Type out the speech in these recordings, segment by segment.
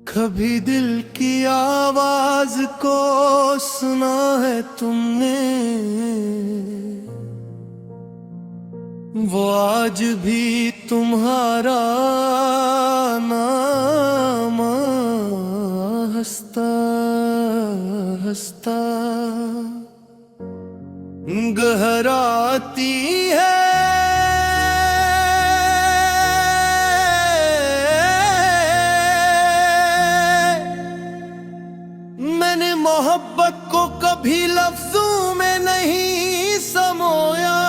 कभी दिल की आवाज को सुना है तुमने? वो आज भी तुम्हारा नाम हंसता हंसता गहराती है। मैंने मोहब्बत को कभी लफ्जों में नहीं समोया,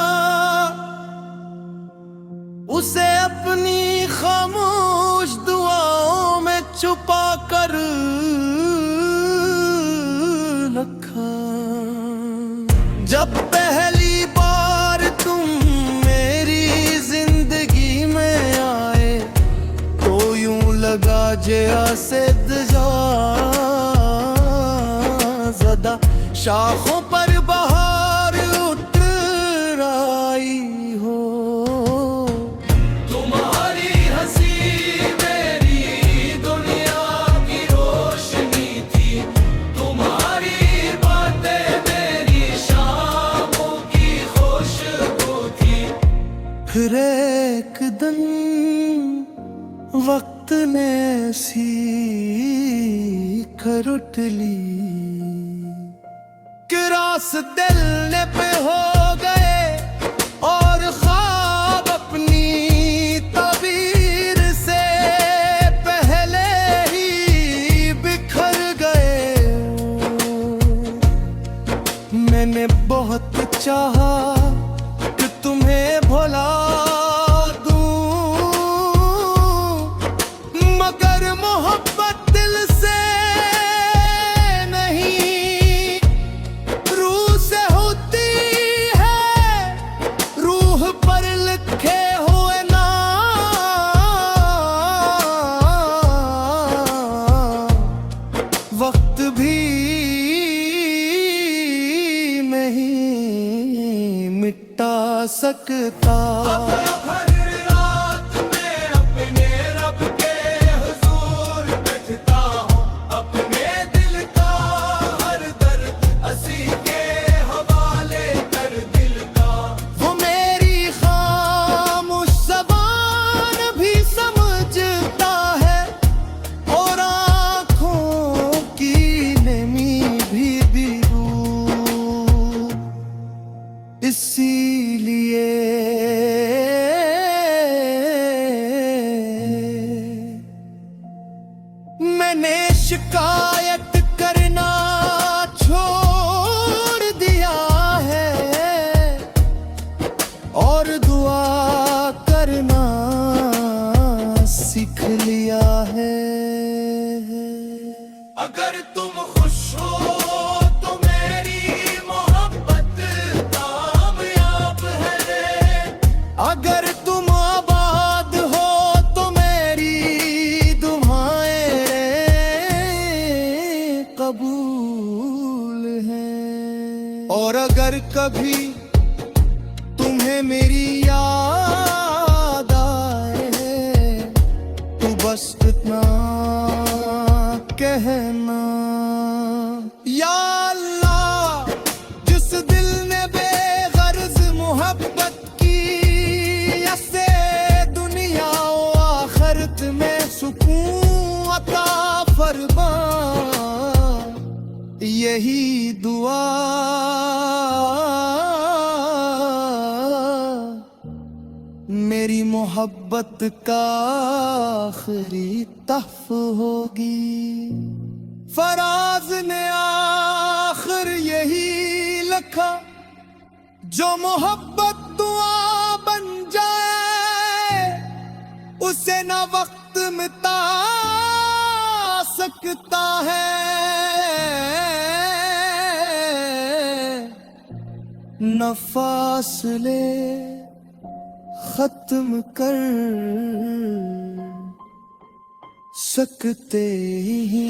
उसे अपनी खामोश दुआओं में छुपा कर रखा। जब पहली बार तुम मेरी जिंदगी में आए तो यूं लगा जैसे ज़दा शाखों पर बहार उतर आई हो। तुम्हारी हंसी मेरी दुनिया की रोशनी थी, तुम्हारी बातें मेरी शामों की खुशबू थी। फिर एक दिन वक्त ने ऐसी खरुट ली कि रास्ते दिल पे हो गए और ख्वाब अपनी तबीर से पहले ही बिखर गए। मैंने बहुत चाहा कि तुम्हें भुला दूं, मगर मोहब्बत दिल से वक्त भी नहीं मिटा सकता। रात में अपने रब के हुजूर बैठता हूँ, अपने दिल का हर दर्द असी के हवाले कर दिल का। वो मेरी खामोश ज़बान भी समझता है और इसीलिए मैंने शिकायत करना छोड़ दिया है और दुआ करना सीख लिया है। अगर तुम खुश हो तो मेरी अगर तुम आबाद हो तो मेरी दुआएं कबूल हैं। और अगर कभी तुम्हें मेरी याद आए तो बस इतना कहना, या अल्लाह जिस दिल ने बेगर्ज मोहब्बत में सुकून अता फरमा। यही दुआ मेरी मोहब्बत का आखिरी तहफ होगी। फराज ने आखिर यही लिखा, जो मोहब्बत दुआ बन जाए उसे न वक्त मिटा सकता है, न फासले खत्म कर सकते ही।